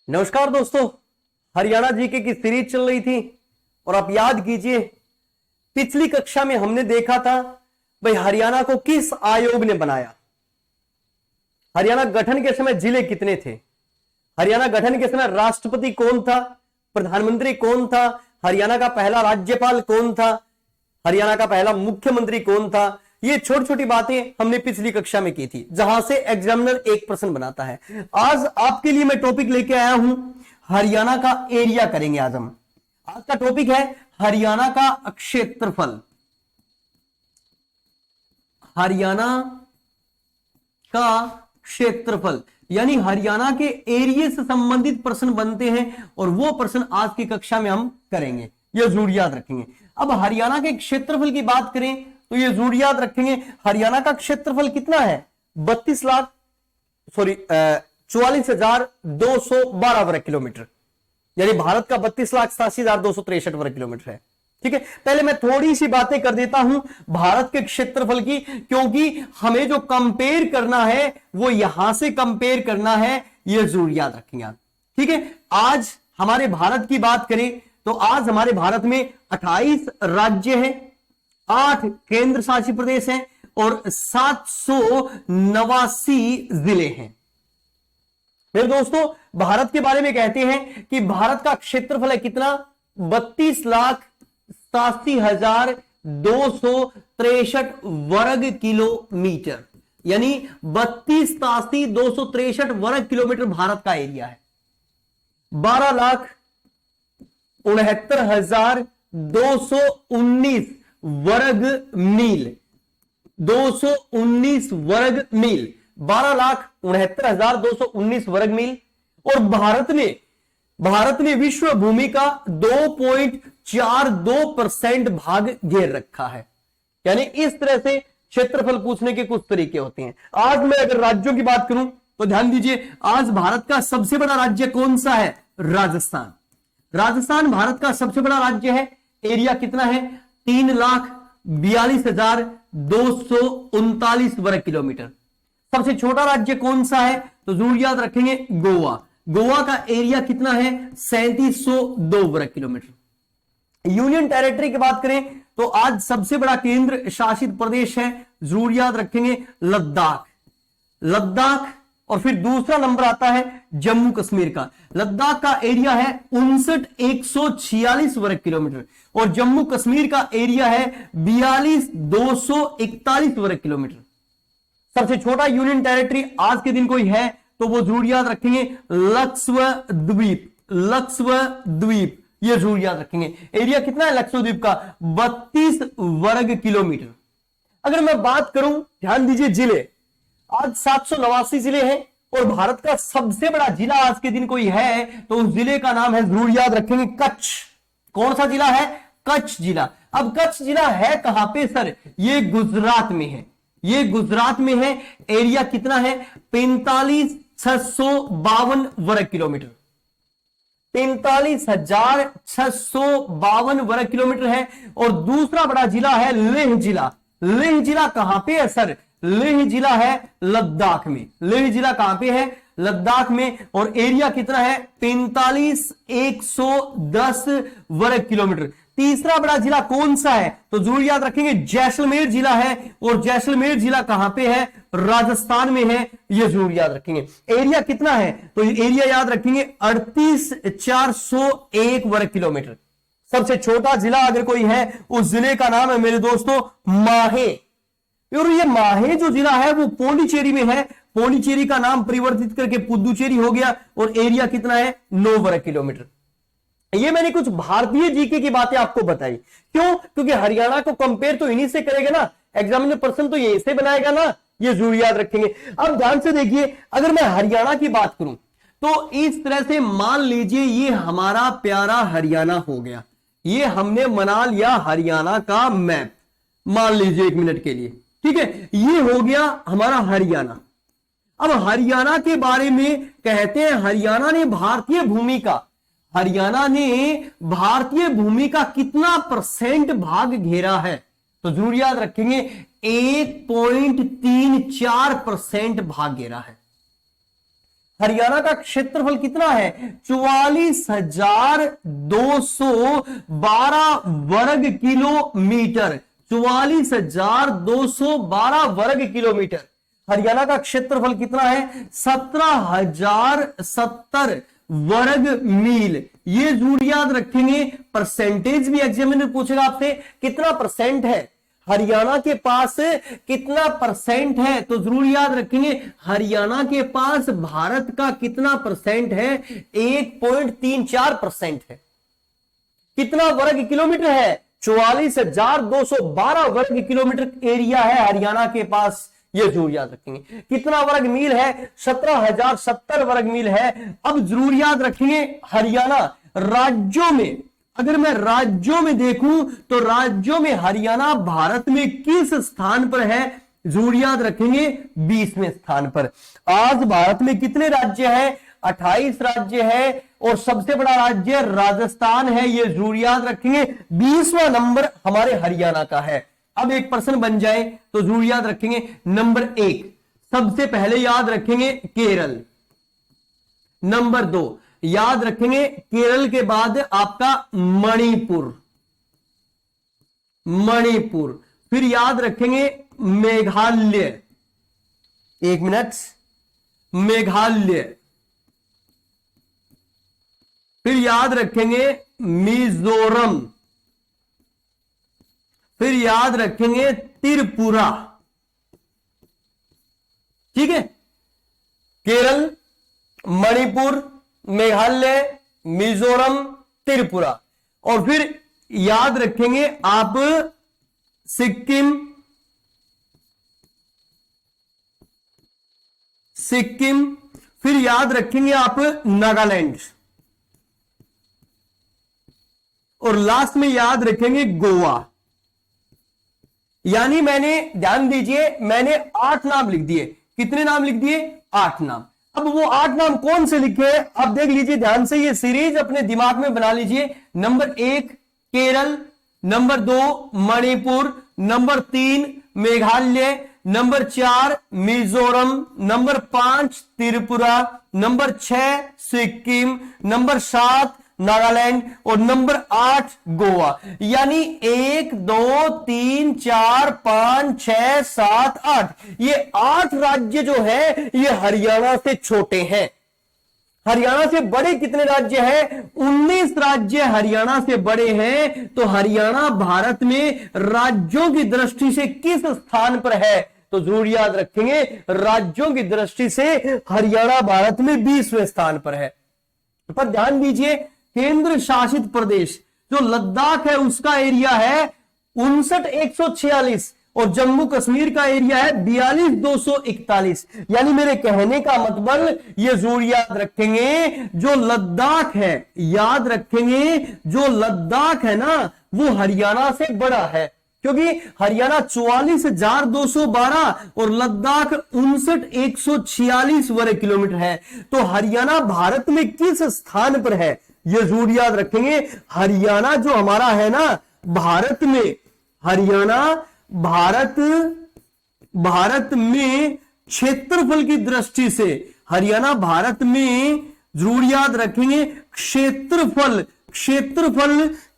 नमस्कार दोस्तों, हरियाणा जीके की सीरीज चल रही थी और आप याद कीजिए पिछली कक्षा में हमने देखा था भाई हरियाणा को किस आयोग ने बनाया। हरियाणा गठन के समय जिले कितने थे, हरियाणा गठन के समय राष्ट्रपति कौन था, प्रधानमंत्री कौन था, हरियाणा का पहला राज्यपाल कौन था, हरियाणा का पहला मुख्यमंत्री कौन था। ये छोटी छोटी बातें हमने पिछली कक्षा में की थी जहां से एग्जामिनर एक प्रश्न बनाता है। आज आपके लिए मैं टॉपिक लेके आया हूं, हरियाणा का एरिया करेंगे। आज का टॉपिक है हरियाणा का क्षेत्रफल। हरियाणा का क्षेत्रफल यानी हरियाणा के एरिया से संबंधित प्रश्न बनते हैं और वो प्रश्न आज की कक्षा में हम करेंगे, ये जरूर याद रखेंगे। अब हरियाणा के क्षेत्रफल की बात करें तो ये जरूर याद रखेंगे, हरियाणा का क्षेत्रफल कितना है 44,212 वर्ग किलोमीटर, यानी भारत का 32,87,263 वर्ग किलोमीटर है। ठीक है, पहले मैं थोड़ी सी बातें कर देता हूं भारत के क्षेत्रफल की, क्योंकि हमें जो कंपेयर करना है वो यहां से कंपेयर करना है, ये जरूर याद रखेंगे आप। ठीक है, आज हमारे भारत की बात करें तो आज हमारे भारत में 28 राज्य हैं, 8 केंद्र शासित प्रदेश हैं और 789 जिले हैं। मेरे दोस्तों, भारत के बारे में कहते हैं कि भारत का क्षेत्रफल है कितना 32,87,263 वर्ग किलोमीटर, यानी 32,87,263 वर्ग किलोमीटर भारत का एरिया है। 12,69,219 वर्ग मील, 219 वर्ग मील, 12,69,219 वर्ग मील। और भारत ने विश्व भूमि का 2.42% भाग घेर रखा है। यानी इस तरह से क्षेत्रफल पूछने के कुछ तरीके होते हैं। आज मैं अगर राज्यों की बात करूं तो ध्यान दीजिए, आज भारत का सबसे बड़ा राज्य कौन सा है, राजस्थान। राजस्थान भारत का सबसे बड़ा राज्य है। एरिया कितना है 3,42,239 वर्ग किलोमीटर। सबसे छोटा राज्य कौन सा है तो जरूर याद रखेंगे गोवा। गोवा का एरिया कितना है 3702 वर्ग किलोमीटर। यूनियन टेरिटरी की बात करें तो आज सबसे बड़ा केंद्र शासित प्रदेश है, जरूर याद रखेंगे लद्दाख। और फिर दूसरा नंबर आता है जम्मू कश्मीर का। लद्दाख का एरिया है 59,146 वर्ग किलोमीटर और जम्मू कश्मीर का एरिया है 42,241 वर्ग किलोमीटर। सबसे छोटा यूनियन टेरिटरी आज के दिन कोई है तो वो जरूर याद रखेंगे लक्षद्वीप, ये जरूर याद रखेंगे। एरिया कितना है लक्षद्वीप का 32 वर्ग किलोमीटर। अगर मैं बात करूं, ध्यान दीजिए जिले, आज 789 जिले हैं और भारत का सबसे बड़ा जिला आज के दिन कोई है तो उस जिले का नाम है, जरूर याद रखेंगे, कच्छ। कौन सा जिला है, कच्छ जिला। अब कच्छ जिला है कहां पे सर, ये गुजरात में है, ये गुजरात में है। एरिया कितना है 45,652 वर्ग किलोमीटर, 45,652 वर्ग किलोमीटर है। और दूसरा बड़ा जिला है लेह जिला। लेह जिला कहां पे है सर, लेह जिला है लद्दाख में। लेह जिला कहां पे है, लद्दाख में। और एरिया कितना है 45,110 वर्ग किलोमीटर। तीसरा बड़ा जिला कौन सा है तो जरूर याद रखेंगे जैसलमेर जिला है। और जैसलमेर जिला कहां पे है, राजस्थान में है, यह जरूर याद रखेंगे। एरिया कितना है तो एरिया याद रखेंगे 38,401 वर्ग किलोमीटर। सबसे छोटा जिला अगर कोई है उस जिले का नाम है मेरे दोस्तों माहे। और ये माहे जो जिला है वो पौंडीचेरी में है। पौंडीचेरी का नाम परिवर्तित करके पुदुचेरी हो गया और एरिया कितना है 9 वर्ग किलोमीटर। ये मैंने कुछ भारतीय जीके की बातें आपको बताई, क्यों, क्योंकि हरियाणा को कंपेयर तो इन्हीं से करेगा ना, एग्जामिनर पर्सन तो यहीं से बनाएगा ना, ये जरूर याद रखेंगे। अब ध्यान से देखिए, अगर मैं हरियाणा की बात करूं तो इस तरह से मान लीजिए ये हमारा प्यारा हरियाणा हो गया। ये हमने बना लिया हरियाणा का मैप, मान लीजिए 1 मिनट के लिए, ठीक है, ये हो गया हमारा हरियाणा। अब हरियाणा के बारे में कहते हैं हरियाणा ने भारतीय भूमि का कितना % भाग घेरा है तो जरूर याद रखेंगे 1.34% भाग घेरा है। हरियाणा का क्षेत्रफल कितना है? 44,212 वर्ग किलोमीटर। 44,212 वर्ग किलोमीटर। हरियाणा का क्षेत्रफल कितना है? 17,070 वर्ग मील। ये जरूर याद रखेंगे। परसेंटेज भी एग्जामिनर पूछेगा आपसे, कितना परसेंट है हरियाणा के पास, कितना परसेंट है? तो जरूर याद रखेंगे हरियाणा के पास भारत का कितना परसेंट है? 1.34% है। कितना वर्ग किलोमीटर है? 44,212 वर्ग किलोमीटर एरिया है हरियाणा के पास। ये जरूर याद रखेंगे। कितना वर्ग मील है? 17,070 वर्ग मील है। अब जरूर याद रखेंगे हरियाणा राज्यों में, अगर मैं राज्यों में देखूं तो राज्यों में हरियाणा भारत में किस स्थान पर है? जरूर याद रखेंगे 20वें स्थान पर। आज भारत में कितने राज्य हैं? 28 राज्य है और सबसे बड़ा राज्य राजस्थान है। ये जरूर याद रखेंगे। 20वां नंबर हमारे हरियाणा का है। अब एक प्रश्न बन जाए तो जरूर याद रखेंगे। नंबर 1 सबसे पहले याद रखेंगे केरल। नंबर 2 याद रखेंगे केरल के बाद आपका मणिपुर। मणिपुर। फिर याद रखेंगे मेघालय। एक मिनट, मेघालय। फिर याद रखेंगे मिजोरम। फिर याद रखेंगे त्रिपुरा। ठीक है, केरल, मणिपुर, मेघालय, मिजोरम, त्रिपुरा। और फिर याद रखेंगे आप सिक्किम, सिक्किम। फिर याद रखेंगे आप नागालैंड और लास्ट में याद रखेंगे गोवा। यानी मैंने, ध्यान दीजिए, मैंने 8 नाम लिख दिए। कितने नाम लिख दिए? 8 नाम। अब वो 8 नाम कौन से लिखे? अब देख लीजिए ध्यान से, ये सीरीज अपने दिमाग में बना लीजिए। Number 1 Kerala, number 2 Manipur, number 3 Meghalaya, number 4 Mizoram, number 5 Tripura, number 6 Sikkim, number 7 Nagaland और नंबर 8 गोवा। यानी 1 2 3 4 5 6 7 8, ये 8 राज्य जो है ये हरियाणा से छोटे हैं। हरियाणा से बड़े कितने राज्य हैं? 19 राज्य हरियाणा से बड़े हैं। तो हरियाणा भारत में राज्यों की दृष्टि से किस स्थान पर है? तो जरूर याद रखेंगे राज्यों की दृष्टि से हरियाणा भारत में 20वें स्थान पर है। पर ध्यान दीजिए, केंद्र शासित प्रदेश जो लद्दाख है उसका एरिया है 59,146 और जम्मू कश्मीर का एरिया है 42,241। यानी मेरे कहने का मतलब, ये जरूर याद रखेंगे, जो लद्दाख है, याद रखेंगे जो लद्दाख है ना, वो हरियाणा से बड़ा है। क्योंकि हरियाणा 44,212 और लद्दाख 59,146 वर्ग किलोमीटर है। तो हरियाणा भारत में किस स्थान पर है? ये जरूर याद रखेंगे। हरियाणा जो हमारा है ना भारत में, हरियाणा भारत में क्षेत्रफल की दृष्टि से, हरियाणा भारत में जरूर याद रखेंगे क्षेत्रफल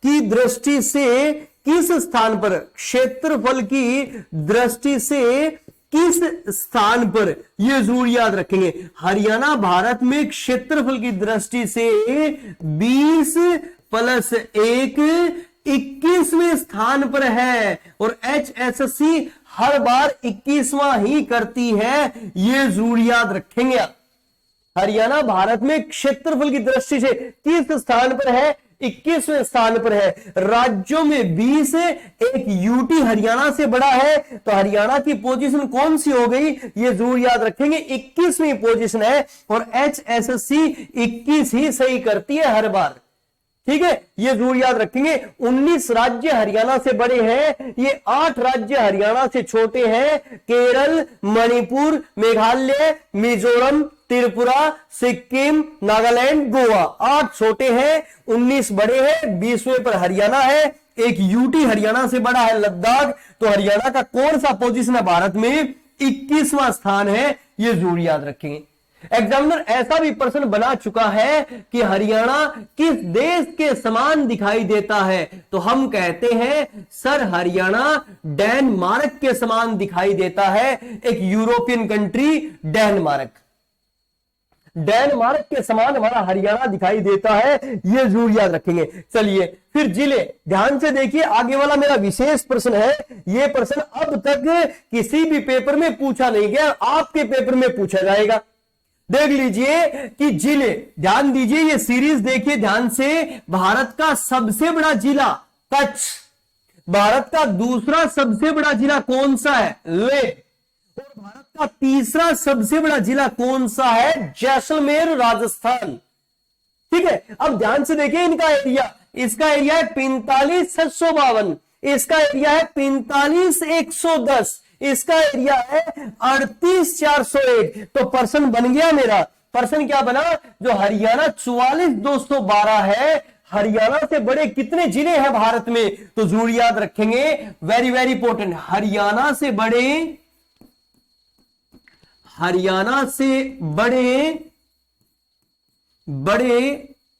की दृष्टि से किस स्थान पर? क्षेत्रफल की दृष्टि से किस स्थान पर? यह जरूर याद रखेंगे। हरियाणा भारत में क्षेत्रफल की दृष्टि से 20 + 1 21वें स्थान पर है और HSSC हर बार 21वां ही करती है। यह जरूर याद रखेंगे। हरियाणा भारत में क्षेत्रफल की दृष्टि से किस स्थान पर है? 21वें स्थान पर है। राज्यों में 20, एक यूटी हरियाणा से बड़ा है। तो हरियाणा की पोजीशन कौन सी हो गई? ये जरूर याद रखेंगे 21वीं पोजीशन है और HSSC 21 ही सही करती है हर बार। ठीक है, ये जरूर याद रखेंगे। 19 राज्य हरियाणा से बड़े हैं, ये 8 राज्य हरियाणा से छोटे हैं। केरल, मणिपुर, मेघालय, मिजोरम, त्रिपुरा, सिक्किम, नागालैंड, गोवा, 8 छोटे हैं, 19 बड़े हैं, 20वें पर हरियाणा है। एक यूटी हरियाणा से बड़ा है लद्दाख। तो हरियाणा का कौन सा पोजीशन है भारत में? 21वां स्थान है। ये जरूर याद रखेंगे। एग्जामिनर ऐसा भी प्रश्न बना चुका है कि हरियाणा किस देश के समान दिखाई देता है, तो हम कहते हैं सर हरियाणा डेनमार्क के समान दिखाई देता है, एक यूरोपियन कंट्री डेनमार्क। डेनमार्क के समान हमारा हरियाणा दिखाई देता है, ये जरूर याद रखेंगे। चलिए फिर जिले, ध्यान से देखिए, आगे वाला मेरा विशेष प्रश्न है। ये प्रश्न अब तक किसी भी पेपर में पूछा नहीं गया, आपके पेपर में पूछा जाएगा। देख लीजिए कि जिले, ध्यान दीजिए, ये सीरीज देखिए ध्यान से। भारत का सबसे बड़ा जिला कच्छ, भारत का दूसरा सबसे बड़ा जिला कौन सा है, लेह, और भारत का तीसरा सबसे बड़ा जिला कौन सा है, जैसलमेर, राजस्थान। ठीक है, अब ध्यान से देखिए इनका एरिया, इसका एरिया है 45,752, इसका एरिया है 45,110, इसका एरिया है 38,401। तो पर्सन बन गया मेरा, पर्सन क्या बना, जो हरियाणा 44,212 है। हरियाणा से बड़े कितने जिले हैं भारत में, तो जरूर याद रखेंगे, वेरी वेरी इंपॉर्टेंट, हरियाणा से बड़े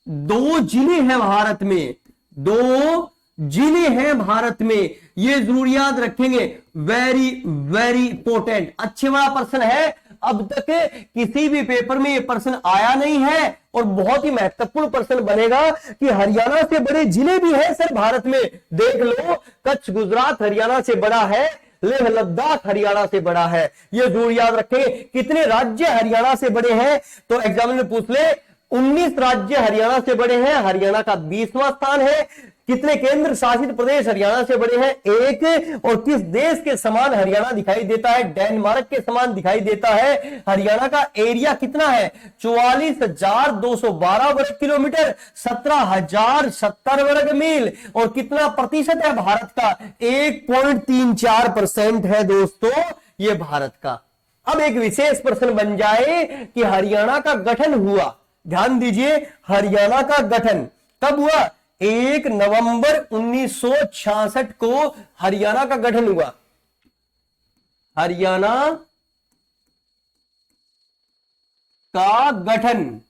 दो जिले हैं भारत में, दो जिले हैं भारत में, ये जरूर याद रखेंगे, वेरी वेरी इंपॉर्टेंट। अच्छे वाला प्रश्न है, अब तक किसी भी पेपर में ये प्रश्न आया नहीं है और बहुत ही महत्वपूर्ण प्रश्न बनेगा कि हरियाणा से बड़े जिले भी हैं सर भारत में। देख लो, कच्छ गुजरात हरियाणा से बड़ा है, लेह लद्दाख हरियाणा से बड़ा है, ये जरूर याद रखेंगे। कितने राज्य हरियाणा से बड़े हैं, तो एग्जाम में पूछ ले, 19 राज्य हरियाणा से बड़े हैं, हरियाणा का 20वां स्थान है। कितने केंद्र शासित प्रदेश हरियाणा से बड़े हैं, 1। और किस देश के समान हरियाणा दिखाई देता है, डेनमार्क के समान दिखाई देता है। हरियाणा का एरिया कितना है, 44,212 वर्ग किलोमीटर, 17,070 वर्ग मील, और कितना प्रतिशत है भारत का, 1.34% है दोस्तों, ये भारत का। अब एक विशेष प्रश्न बन जाए कि हरियाणा का गठन हुआ, ध्यान दीजिए, हरियाणा का गठन कब हुआ, 1 नवंबर 1966 को हरियाणा का गठन हुआ। हरियाणा का गठन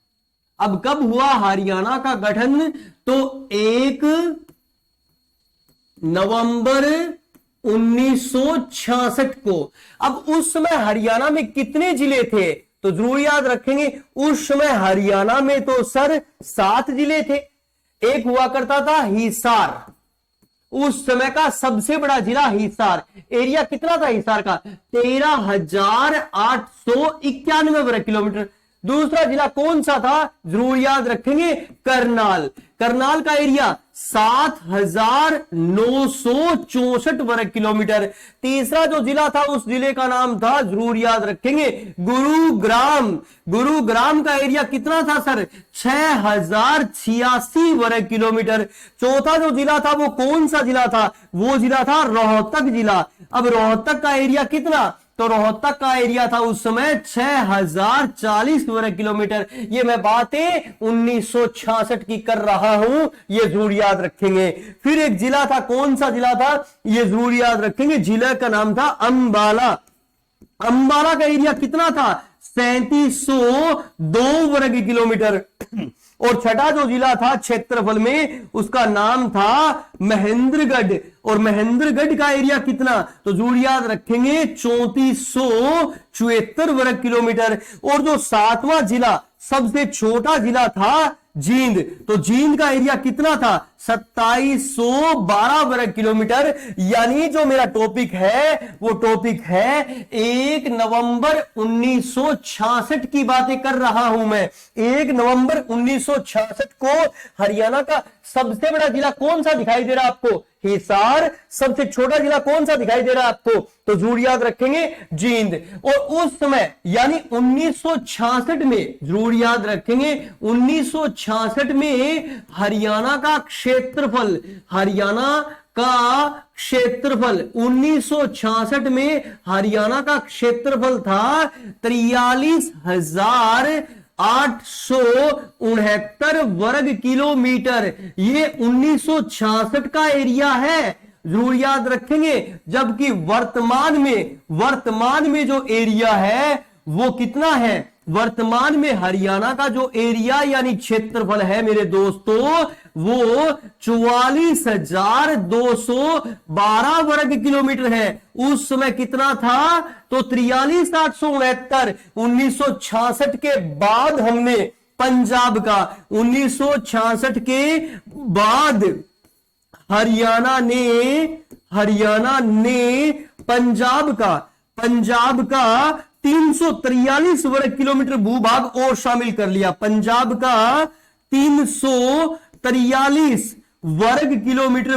अब कब हुआ, हरियाणा का गठन, तो 1 नवंबर 1966 को। अब उस समय हरियाणा में कितने जिले थे, तो जरूर याद रखेंगे, उस समय हरियाणा में तो सर 7 जिले थे। एक हुआ करता था हिसार, उस समय का सबसे बड़ा जिला हिसार, एरिया कितना था हिसार का, 13,891 वर्ग किलोमीटर। दूसरा जिला कौन सा था, जरूर याद रखेंगे, करनाल, करनाल का एरिया 7,964 वर्ग किलोमीटर। तीसरा जो जिला था, उस जिले का नाम था, जरूर याद रखेंगे, गुरुग्राम। गुरुग्राम का एरिया कितना था सर, 6,086 वर्ग किलोमीटर। चौथा जो जिला था वो कौन सा जिला था, वो जिला था रोहतक जिला। अब रोहतक का एरिया कितना, तो रोहतक का एरिया था उस समय 6,040 वर्ग किलोमीटर। ये मैं बातें 1966 की कर रहा हूं, ये जरूर याद रखेंगे। फिर एक जिला था, कौन सा जिला था, ये जरूर याद रखेंगे, जिला का नाम था अंबाला। अंबाला का एरिया कितना था, 3,702 वर्ग किलोमीटर। और छठा जो जिला था क्षेत्रफल में, उसका नाम था महेंद्रगढ़, और महेंद्रगढ़ का एरिया कितना, तो जरूर याद रखेंगे 3,474 वर्ग किलोमीटर। और जो 7वां जिला, सबसे छोटा जिला था जींद, तो जींद का एरिया कितना था, 2,712 वर्ग किलोमीटर। यानी जो मेरा टॉपिक है वो टॉपिक है 1 नवंबर 1966 की बातें कर रहा हूं मैं। 1 नवंबर 1966 को हरियाणा का सबसे बड़ा जिला कौन सा दिखाई दे रहा है आपको, हिसार। सबसे छोटा जिला कौन सा दिखाई दे रहा है आपको, तो जरूर याद रखेंगे जींद। और उस समय यानी 1966 में, जरूर याद रखेंगे, 1966 में हरियाणा का क्षेत्रफल, हरियाणा का क्षेत्रफल 1966 में हरियाणा का क्षेत्रफल था 43,869 वर्ग किलोमीटर। ये 1966 का एरिया है, जरूर याद रखेंगे। जबकि वर्तमान में जो एरिया है वो कितना है? वर्तमान में हरियाणा का जो एरिया यानी क्षेत्रफल है मेरे दोस्तों, वो 44,212 वर्ग किलोमीटर है। उस समय कितना था? तो 43,869। 1966 के बाद हमने पंजाब का, 1966 के बाद हरियाणा ने पंजाब का 343 वर्ग किलोमीटर भूभाग और शामिल कर लिया। पंजाब का 343 वर्ग किलोमीटर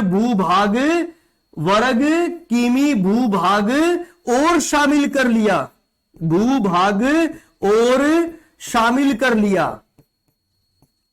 वर्ग किमी भूभाग और शामिल कर लिया।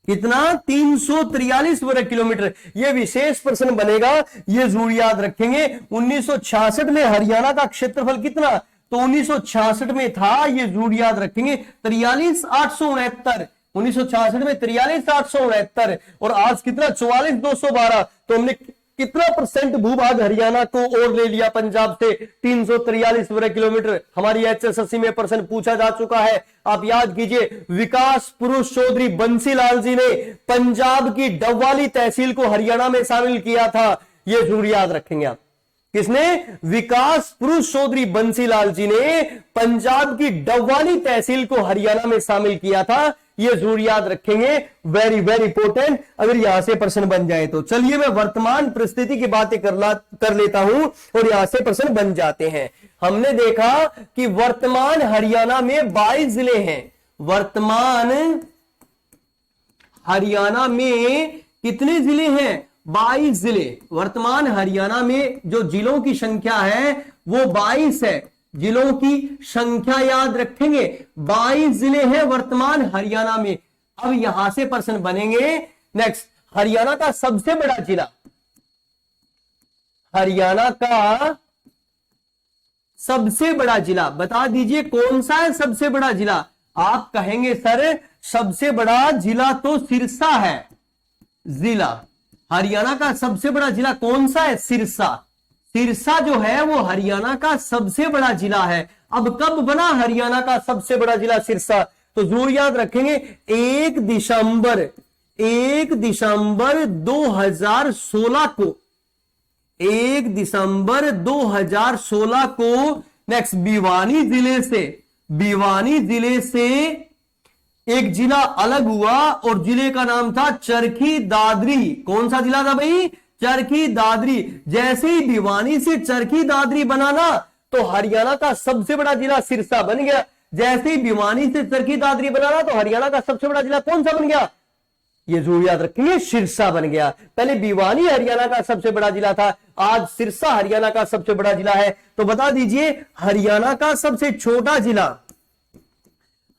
कितना? 343 वर्ग किलोमीटर। यह विशेष प्रश्न बनेगा, यह जरूर याद रखेंगे। 1966 में हरियाणा का क्षेत्रफल कितना? तो 1966 में था, ये जरूर याद रखेंगे, 43,869। 1966 में 43,869 और आज कितना? 44,212। तो हमने कितना परसेंट भूभाग हरियाणा को और ले लिया पंजाब से? 343 वर्ग किलोमीटर। हमारी HSSC में प्रश्न पूछा जा चुका है, आप याद कीजिए। विकास पुरुष चौधरी बंसीलाल जी ने पंजाब की डबवाली तहसील को हरियाणा में शामिल किया था, यह जरूर याद रखेंगे आप। किसने? विकास पुरुष चौधरी बंसीलाल जी ने पंजाब की डबवाली तहसील को हरियाणा में शामिल किया था, यह जरूर याद रखेंगे। वेरी वेरी इंपोर्टेंट, अगर यहां से प्रश्न बन जाए तो। चलिए मैं वर्तमान परिस्थिति की बातें कर लेता हूं और यहां से प्रश्न बन जाते हैं। हमने देखा कि वर्तमान हरियाणा में 22 जिले हैं। वर्तमान हरियाणा में कितने जिले हैं? 22 जिले। वर्तमान हरियाणा में जो जिलों की संख्या है वो 22 है। जिलों की संख्या याद रखेंगे, 22 जिले हैं वर्तमान हरियाणा में। अब यहां से प्रश्न बनेंगे। नेक्स्ट, हरियाणा का सबसे बड़ा जिला, हरियाणा का सबसे बड़ा जिला बता दीजिए कौन सा है? सबसे बड़ा जिला। आप कहेंगे सर सबसे बड़ा जिला तो सिरसा है। जिला हरियाणा का सबसे बड़ा जिला कौन सा है? सिरसा। सिरसा जो है वो हरियाणा का सबसे बड़ा जिला है। अब कब बना हरियाणा का सबसे बड़ा जिला सिरसा? तो जरूर याद रखेंगे, 1 दिसंबर 2016 को, 1 दिसंबर 2016 को नेक्स्ट भिवानी जिले से एक जिला अलग हुआ और जिले का नाम था चरखी दादरी। कौन सा जिला था भाई? चरखी दादरी। जैसे ही भिवानी से चरखी दादरी बनाना तो हरियाणा का सबसे बड़ा जिला सिरसा बन गया। जैसे ही भिवानी से चरखी दादरी बनाना तो हरियाणा का सबसे बड़ा जिला कौन सा बन गया? ये जरूर याद रखेंगे, सिरसा बन गया। पहले भिवानी हरियाणा का सबसे बड़ा जिला था, आज सिरसा हरियाणा का सबसे बड़ा जिला है। तो बता दीजिए हरियाणा का सबसे छोटा जिला,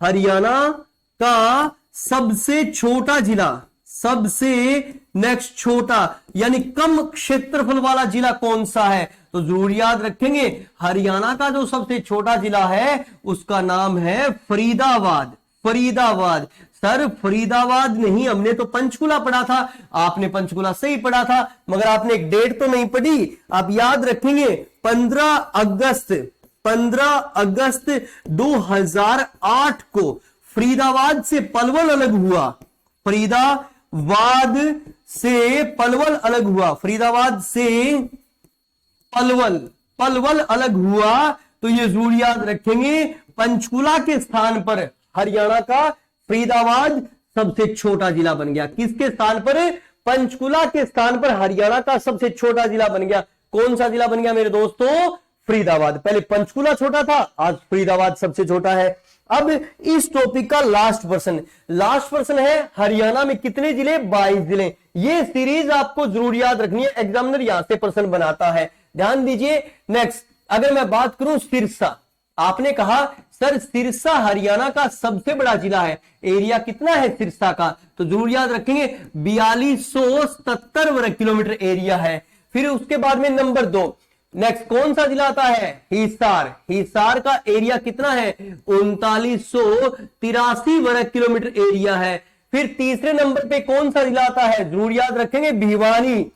हरियाणा का सबसे छोटा जिला, सबसे नेक्स्ट छोटा यानी कम क्षेत्रफल वाला जिला कौन सा है? तो जरूर याद रखेंगे हरियाणा का जो सबसे छोटा जिला है उसका नाम है फरीदाबाद। फरीदाबाद। सर फरीदाबाद नहीं, हमने तो पंचकुला पढ़ा था। आपने पंचकुला सही पढ़ा था मगर आपने एक डेट तो नहीं पढ़ी। आप याद रखेंगे 15 अगस्त 2008 को फरीदाबाद से पलवल अलग हुआ। फरीदाबाद से पलवल अलग हुआ। फरीदाबाद से पलवल अलग हुआ। तो ये जरूर याद रखेंगे पंचकुला के स्थान पर हरियाणा का फरीदाबाद सबसे छोटा जिला बन गया। किसके स्थान पर? पंचकुला के स्थान पर हरियाणा का सबसे छोटा जिला बन गया। कौन सा जिला बन गया मेरे दोस्तों? फरीदाबाद। पहले पंचकुला छोटा था, आज फरीदाबाद सबसे छोटा है। अब इस टॉपिक का लास्ट प्रश्न है हरियाणा में कितने जिले? 22 जिले। ये सीरीज आपको जरूर याद रखनी है, एग्जामिनर यहां से प्रश्न बनाता है, ध्यान दीजिए। नेक्स्ट, अगर मैं बात करूं सिरसा, आपने कहा सर सिरसा हरियाणा का सबसे बड़ा जिला है, एरिया कितना है सिरसा का? तो जरूर याद रखेंगे 4277 वर्ग किलोमीटर एरिया है। फिर उसके बाद में नंबर 2, नेक्स्ट कौन सा जिला आता है? हिसार। हिसार का एरिया कितना है? 3983 वर्ग किलोमीटर एरिया है। फिर तीसरे नंबर पे कौन सा जिला आता है? जरूर याद रखेंगे भिवानी।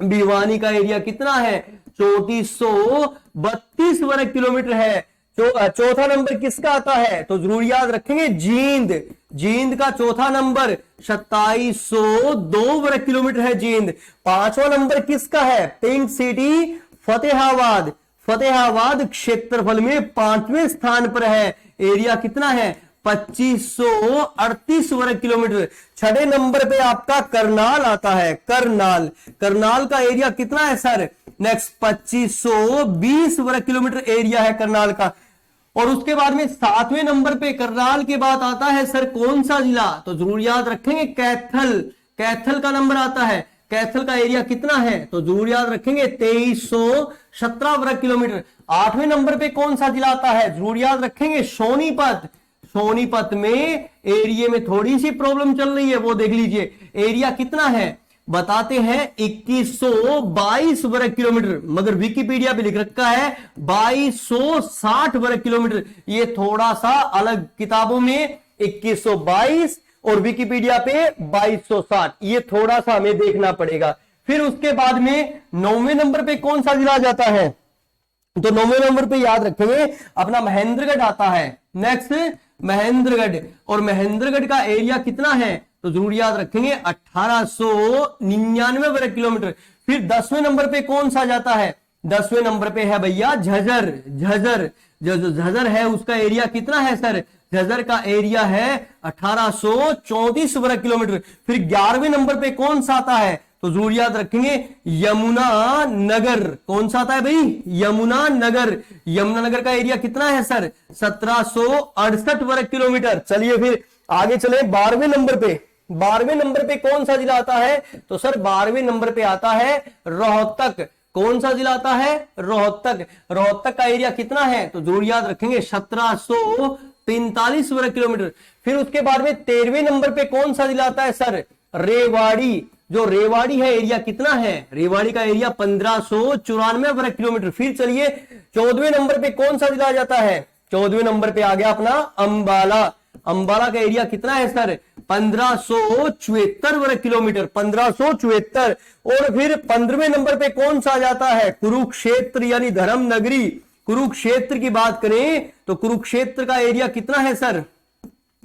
भिवानी का एरिया कितना है? 3432 वर्ग किलोमीटर है। चौथा नंबर किसका आता है? तो जरूर याद रखेंगे जींद। जींद का चौथा नंबर 2702 वर्ग किलोमीटर है जींद। पांचवा नंबर किसका है? Pink city Fatehabad. फतेहाबाद क्षेत्रफल में पांचवें स्थान पर है। एरिया कितना है? 2538 वर्ग किलोमीटर। छठे नंबर पे आपका करनाल आता है। करनाल, करनाल का एरिया कितना है सर? नेक्स्ट 2520 वर्ग किलोमीटर एरिया है करनाल का। और उसके बाद में सातवें नंबर पे करनाल के बाद आता है सर कौन सा जिला? तो जरूर याद रखेंगे कैथल। कैथल का नंबर आता है। कैथल का एरिया कितना है? तो जरूर याद रखेंगे 2317 वर्ग किलोमीटर। आठवें नंबर पे कौन सा जिला आता है? जरूर याद रखेंगे सोनीपत। सोनीपत में एरिया में थोड़ी सी प्रॉब्लम चल रही है, वो देख लीजिए। एरिया कितना है बताते हैं? 2122 वर्ग किलोमीटर, मगर विकिपीडिया पे लिख रखा है 2260 वर्ग किलोमीटर। ये थोड़ा सा अलग, किताबों में 2122 और विकिपीडिया पे 2260, ये थोड़ा सा हमें देखना पड़ेगा। फिर उसके बाद में 9वें नंबर पे कौन सा जिला जाता है? तो 9वें नंबर पे याद रखेंगे अपना महेंद्रगढ़ आता है। नेक्स्ट महेंद्रगढ़, और महेंद्रगढ़ का एरिया कितना है? तो जरूर याद रखेंगे 1899 वर्ग किलोमीटर। फिर 10वें नंबर पे कौन सा जाता है? 10वें नंबर पे है भैया झज्जर। झज्जर, जो झज्जर है उसका एरिया कितना है सर? झज्जर का एरिया है 1834 वर्ग किलोमीटर। फिर 11वें नंबर पे कौन सा आता है? तो जरूर याद रखेंगे यमुना नगर। कौन सा आता है भाई? यमुना नगर। यमुना नगर का एरिया कितना है सर? 1768 वर्ग किलोमीटर। चलिए फिर आगे चले 12वें नंबर पे। 12वें नंबर पे कौन सा जिला आता है? तो सर 12वें नंबर पे आता है रोहतक। कौन सा जिला आता है? रोहतक। रोहतक का एरिया कितना है? तो जरूर याद रखेंगे 1745 वर्ग किलोमीटर। फिर उसके बाद में 13वें नंबर पे कौन सा जिला आता है सर? रेवाड़ी। जो रेवाड़ी है एरिया कितना है? रेवाड़ी का एरिया 1594 वर्ग किलोमीटर। फिर चलिए 14वें नंबर पे कौन सा जिला जाता है? 14वें नंबर पे आ गया अपना अंबाला। अंबाला का एरिया कितना है सर? 1574 वर्ग किलोमीटर। 1574। और फिर 15वें नंबर पे कौन सा जाता है? कुरुक्षेत्र यानी धर्म नगरी। कुरुक्षेत्र की बात करें तो कुरुक्षेत्र का एरिया कितना है सर?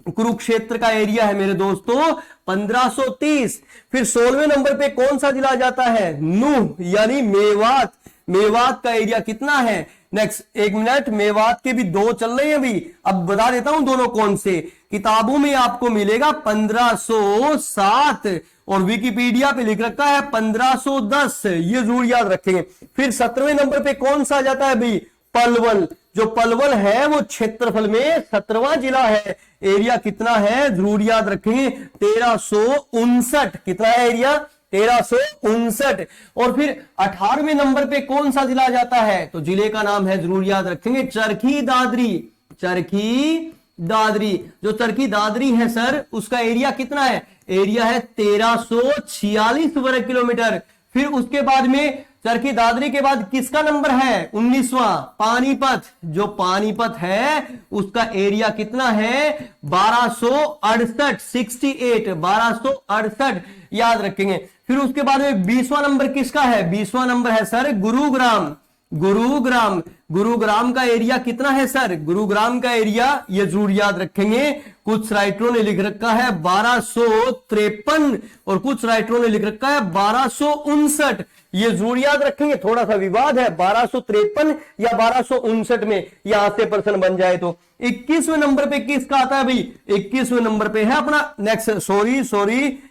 कुरुक्षेत्र का एरिया है मेरे दोस्तों 1530। फिर 16वें नंबर पे कौन सा जिला जाता है? नूह यानी मेवात। मेवात का एरिया कितना है? नेक्स्ट, एक मिनट, मेवात के भी दो चल रहे हैं अभी, अब बता देता हूं दोनों कौन से। किताबों में आपको मिलेगा 1507 और विकिपीडिया पे लिख रखा है 1510, ये जरूर याद रखेंगे। फिर 17वें नंबर पे कौन सा जाता है भाई? पलवल। जो पलवल है वो क्षेत्रफल में 17वां जिला है। एरिया कितना है? जरूर याद रखेंगे 1359। कितना है एरिया? 1359। और फिर 18वें नंबर पे कौन सा जिला जाता है? तो जिले का नाम है, जरूर याद रखेंगे, चरखी दादरी। चरखी दादरी। जो चरखी दादरी है सर उसका एरिया कितना है? एरिया है 1346 वर्ग किलोमीटर। फिर उसके बाद में चरखी दादरी के बाद किसका नंबर है? 19वां, पानीपत। जो पानीपत है उसका एरिया कितना है? 1268, 68, 1268 याद रखेंगे। फिर उसके बाद में 20वां नंबर किसका है? 20वां नंबर है सर गुरुग्राम। गुरुग्राम। गुरुग्राम का एरिया कितना है सर? गुरुग्राम का एरिया ये जरूर याद रखेंगे, कुछ राइटरों ने लिख रखा है 1253 और कुछ राइटरों ने लिख रखा है 1259, ये जरूर याद रखेंगे। थोड़ा सा विवाद है 1253 या 1259 में, यहां से प्रश्न बन जाए तो। 21वें नंबर पे किसका आता है भाई? 21वें नंबर पे है अपना नेक्स्ट, सॉरी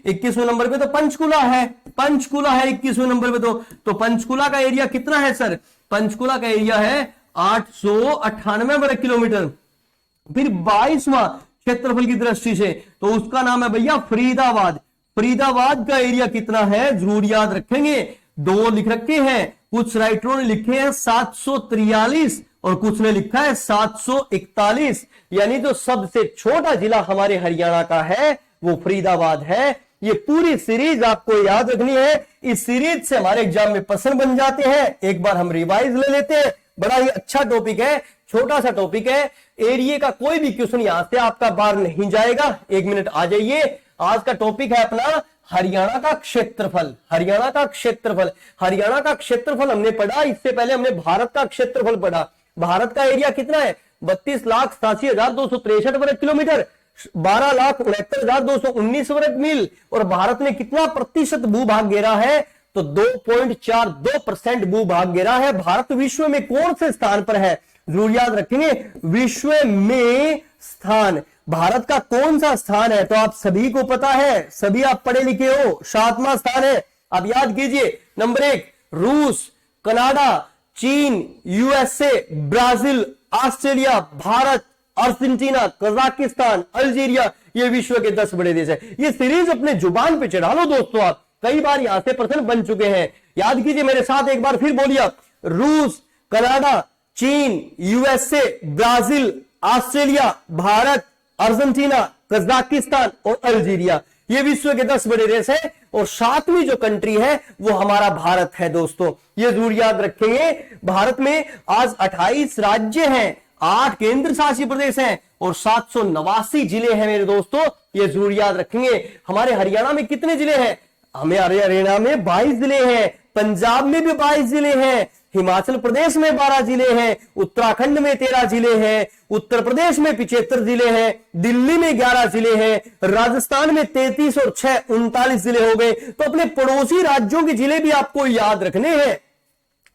21वें नंबर पे तो पंचकुला है। पंचकुला है 21वें नंबर पे तो पंचकुला का एरिया कितना है सर? पंचकुला का एरिया है 898 वर्ग किलोमीटर। फिर 22वां क्षेत्रफल की दृष्टि से तो उसका नाम है भैया फरीदाबाद। फरीदाबाद का एरिया कितना है? जरूर याद रखेंगे, दो लिख रखे हैं, कुछ राइटरों ने लिखे हैं 743 और कुछ ने लिखा है 741, यानी जो सबसे छोटा जिला हमारे हरियाणा का है वो फरीदाबाद है। ये पूरी सीरीज आपको याद रखनी है, इस सीरीज से हमारे एग्जाम में प्रश्न बन जाते हैं। एक बार हम रिवाइज ले लेते हैं, बड़ा ही अच्छा टॉपिक है, छोटा सा टॉपिक है। एरिया का कोई भी क्वेश्चन यहां से आपका बाहर नहीं जाएगा। एक मिनट आ जाइए, आज का टॉपिक है अपना हरियाणा का क्षेत्रफल। हरियाणा का क्षेत्रफल, हरियाणा का क्षेत्रफल हमने पढ़ा, इससे पहले हमने भारत का क्षेत्रफल पढ़ा। भारत का एरिया कितना है? 32,87,263 वर्ग किलोमीटर, 12,69,219 वर्ग मील। और भारत ने कितना प्रतिशत भूभाग घेरा है? तो 2.42% भूभाग घेरा है। भारत विश्व में कौन से स्थान पर है? जरूर याद रखेंगे, विश्व में स्थान भारत का कौन सा स्थान है? तो आप सभी को पता है, सभी आप पढ़े लिखे हो, 7वां स्थान है। आप याद कीजिए, नंबर 1 रूस, कनाडा, चीन, USA, Brazil, Australia, Bharat, Argentina, Kazakhstan, Algeria, ये विश्व के 10 बड़े देश है। ये सीरीज अपने जुबान पे चढ़ा लो दोस्तों, आप कई बार यहां से प्रश्न बन चुके हैं। याद कीजिए मेरे साथ एक बार फिर बोलिए आप, रूस, कनाडा, चीन, USA, Brazil, Australia, Bharat, Argentina, Kazakhstan और अल्जीरिया, ये विश्व के 10 बड़े देश है। और 7वीं जो कंट्री है वो हमारा भारत है दोस्तों, ये जरूर याद रखेंगे। भारत में आज 28 राज्य हैं, 8 केंद्र शासित प्रदेश हैं और 789 जिले हैं मेरे दोस्तों, ये जरूर याद रखेंगे। हमारे हरियाणा में कितने जिले हैं? हमें हरियाणा में 22 जिले हैं, पंजाब में भी 22 जिले हैं, हिमाचल प्रदेश में 12 जिले हैं, उत्तराखंड में 13 जिले हैं, उत्तर प्रदेश में 75 जिले हैं, दिल्ली में 11 जिले हैं, राजस्थान में 33 और 6 39 जिले हो गए। तो अपने पड़ोसी राज्यों के जिले भी आपको याद रखने हैं,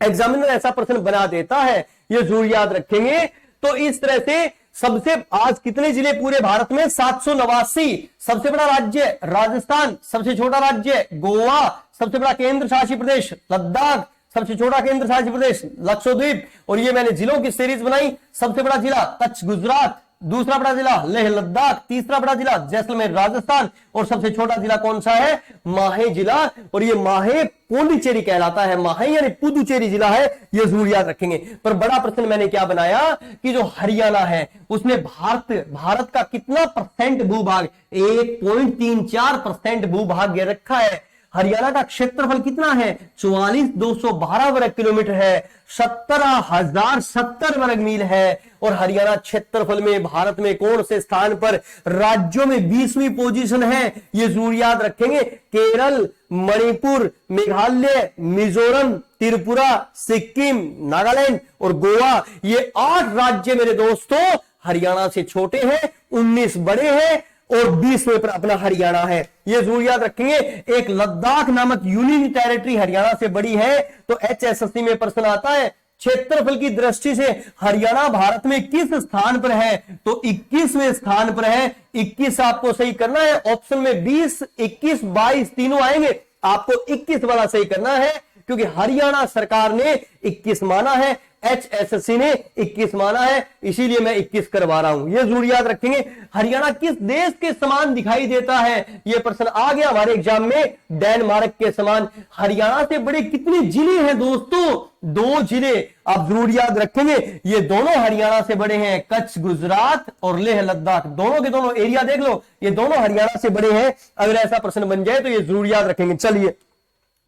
एग्जामिनर ऐसा प्रश्न बना देता है, ये जरूर याद रखेंगे। तो इस तरह से सबसे आज कितने जिले पूरे भारत में? 789। सबसे बड़ा राज्य राजस्थान, सबसे छोटा राज्य गोवा, सबसे बड़ा केंद्र शासित प्रदेश लद्दाख, सबसे छोटा केंद्र शासित प्रदेश लक्षद्वीप। और ये मैंने जिलों की सीरीज बनाई। सबसे बड़ा जिला कच्छ गुजरात, दूसरा बड़ा जिला लेह लद्दाख, तीसरा बड़ा जिला जैसलमेर राजस्थान और सबसे छोटा जिला कौन सा है? माहे जिला। और ये माहे पोंडिचेरी कहलाता है, माहे यानी पुदुचेरी जिला है, ये जरूर याद रखेंगे। पर बड़ा प्रश्न मैंने क्या बनाया कि जो हरियाणा है उसमें भारत का कितना परसेंट भूभाग? 1.34% भूभाग रखा है। हरियाणा का क्षेत्रफल कितना है? 44,212 वर्ग किलोमीटर है, 17,070 वर्ग मील है। और हरियाणा क्षेत्रफल में भारत में कौन से स्थान पर? राज्यों में 20वीं पोजीशन है, ये जरूर याद रखेंगे। केरल, मणिपुर, मेघालय, मिजोरम, त्रिपुरा, सिक्किम, नागालैंड और गोवा, ये 8 राज्य मेरे दोस्तों हरियाणा से छोटे हैं, 19 बड़े हैं और 20वें पर अपना हरियाणा है, ये जरूर याद रखेंगे। एक लद्दाख नामक यूनियन टेरिटरी हरियाणा से बड़ी है। तो HSSC में प्रश्न आता है क्षेत्रफल की दृष्टि से हरियाणा भारत में किस स्थान पर है? तो 21वें स्थान पर है। 21 आपको सही करना है। ऑप्शन में 20, 21, 22 तीनों आएंगे, आपको 21 वाला सही करना है क्योंकि हरियाणा सरकार ने 21 माना है, HSSC ने 21 माना है, इसीलिए मैं 21 करवा रहा हूं, ये जरूर याद रखेंगे। हरियाणा किस देश के समान दिखाई देता है? यह प्रश्न आ गया हमारे एग्जाम में, डेनमार्क के समान। हरियाणा से बड़े कितने जिले हैं दोस्तों? 2 जिले आप जरूर याद रखेंगे। ये दोनों हरियाणा से बड़े हैं, कच्छ गुजरात और लेह लद्दाख, दोनों के दोनों एरिया देख लो, ये दोनों हरियाणा से बड़े हैं। अगर ऐसा प्रश्न बन जाए तो ये जरूर याद रखेंगे। चलिए,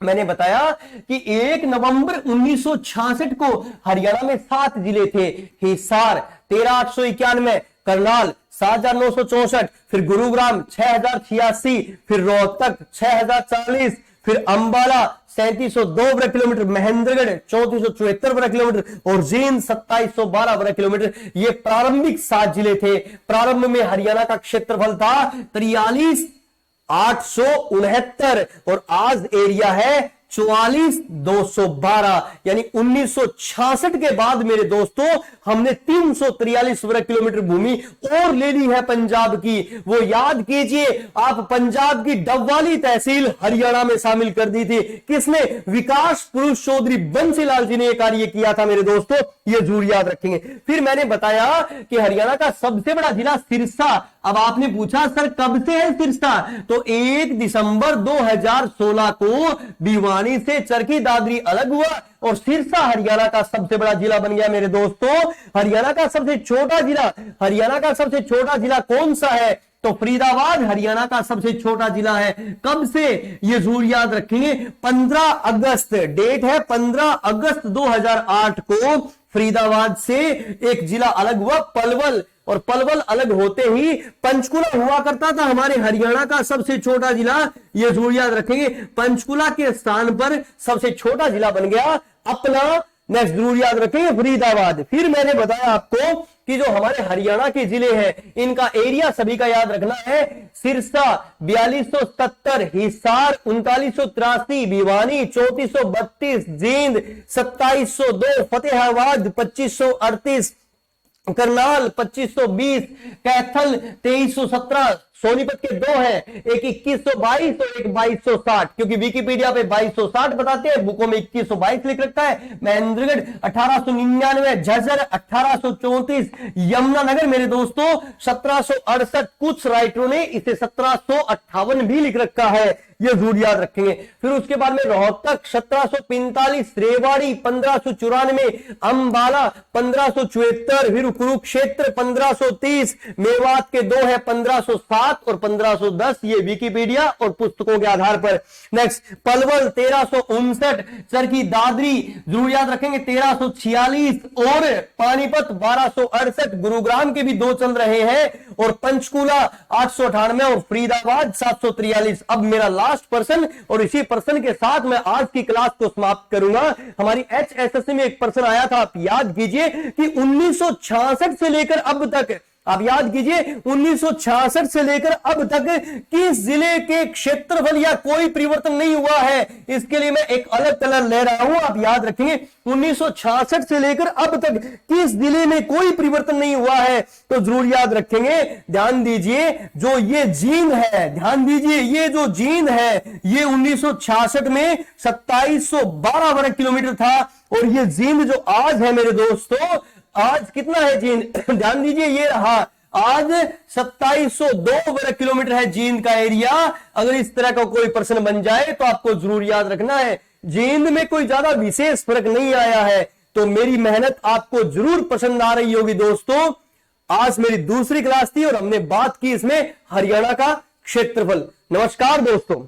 मैंने बताया कि 1 नवंबर 1966 को हरियाणा में 7 जिले थे। हिसार 13,891, करनाल 7,964, फिर गुरुग्राम 6,086, फिर रोहतक 6,040, फिर अंबाला 3702 वर्ग किलोमीटर, महेंद्रगढ़ 3474 वर्ग किलोमीटर और जींद 2712 वर्ग किलोमीटर। ये प्रारंभिक 7 जिले थे। प्रारंभ में हरियाणा का क्षेत्रफल था 43,869 और आज एरिया है 44,212, यानी 1966 के बाद मेरे दोस्तों हमने 343 वर्ग किलोमीटर भूमि और ले ली है पंजाब की। वो याद कीजिए, आप पंजाब की डबवाली तहसील हरियाणा में शामिल कर दी थी। किसने? विकास पुरुष चौधरी बंसीलाल जी ने यह कार्य किया था मेरे दोस्तों, ये जरूर याद रखेंगे। फिर मैंने बताया कि हरियाणा का सबसे बड़ा जिला सिरसा। अब आपने पूछा सर कब से है सिरसा? तो 1 दिसंबर 2016 को भिवानी से चरखी दादरी अलग हुआ और सिरसा हरियाणा का सबसे बड़ा जिला बन गया मेरे दोस्तों। हरियाणा का सबसे छोटा जिला कौन सा है? तो फरीदाबाद हरियाणा का सबसे छोटा जिला है। कब से? ये जरूर याद रखेंगे, 15 अगस्त, डेट है 15 अगस्त 2008 को फरीदाबाद से एक जिला अलग हुआ, पलवल। और पलवल अलग होते ही पंचकुला हुआ करता था हमारे हरियाणा का सबसे छोटा जिला, ये जरूर याद रखेंगे। पंचकुला के स्थान पर सबसे छोटा जिला बन गया अपना नेक्स्ट जरूर याद रखेंगे फरीदाबाद। फिर मैंने बताया आपको कि जो हमारे हरियाणा के जिले हैं इनका एरिया सभी का याद रखना है। सिरसा 4270, हिसार 3983, भिवानी 3432, जींद 2702, फतेहाबाद 2538, करनाल 2520, कैथल 2317, सोनीपत के दो हैं, एक 2122 और एक 2260, क्योंकि विकिपीडिया पे 2260 बताते हैं, बुकों में 2122 लिख रखा है। महेंद्रगढ़ 1899, झज्जर 1834, यमुनानगर मेरे दोस्तों 1768, कुछ राइटरों ने इसे 1758 भी लिख रखा है, ये जरूर याद रखेंगे। फिर उसके बाद में रोहतक 1745, रेवाड़ी 1594, अंबाला 1574, फिर कुरुक्षेत्र 1530, मेवात के दो है 1507 और 1510, ये विकिपीडिया और पुस्तकों के आधार पर। नेक्स्ट पलवल 1359, चरखी दादरी जरूर याद रखेंगे 1346 और पानीपत 1268, गुरुग्राम के भी दो चल रहे हैं, और पंचकूला 898 और फरीदाबाद 743। अब मेरा लास्ट पर्सन, और इसी पर्सन के साथ मैं आज की क्लास को समाप्त करूंगा। हमारी HSSC में एक पर्सन आया था, आप याद कीजिए कि 1966 से लेकर अब तक, आप याद कीजिए 1966 से लेकर अब तक किस जिले के क्षेत्रफल या कोई परिवर्तन नहीं हुआ है। इसके लिए मैं एक अलग कलर ले रहा हूं, आप याद रखेंगे 1966 से लेकर अब तक किस जिले में कोई परिवर्तन नहीं हुआ है, तो जरूर याद रखेंगे। ध्यान दीजिए जो ये जींद है, ध्यान दीजिए ये जो जींद है ये 1966 में 2712 वर्ग किलोमीटर था, और ये जींद जो आज है मेरे दोस्तों, आज कितना है जींद, ध्यान दीजिए ये रहा, आज 2702 वर्ग किलोमीटर है जींद का एरिया। अगर इस तरह का कोई प्रश्न बन जाए तो आपको जरूर याद रखना है जींद में कोई ज्यादा विशेष फर्क नहीं आया है। तो मेरी मेहनत आपको जरूर पसंद आ रही होगी दोस्तों। आज मेरी दूसरी क्लास थी और हमने बात की इसमें हरियाणा का क्षेत्रफल। नमस्कार दोस्तों।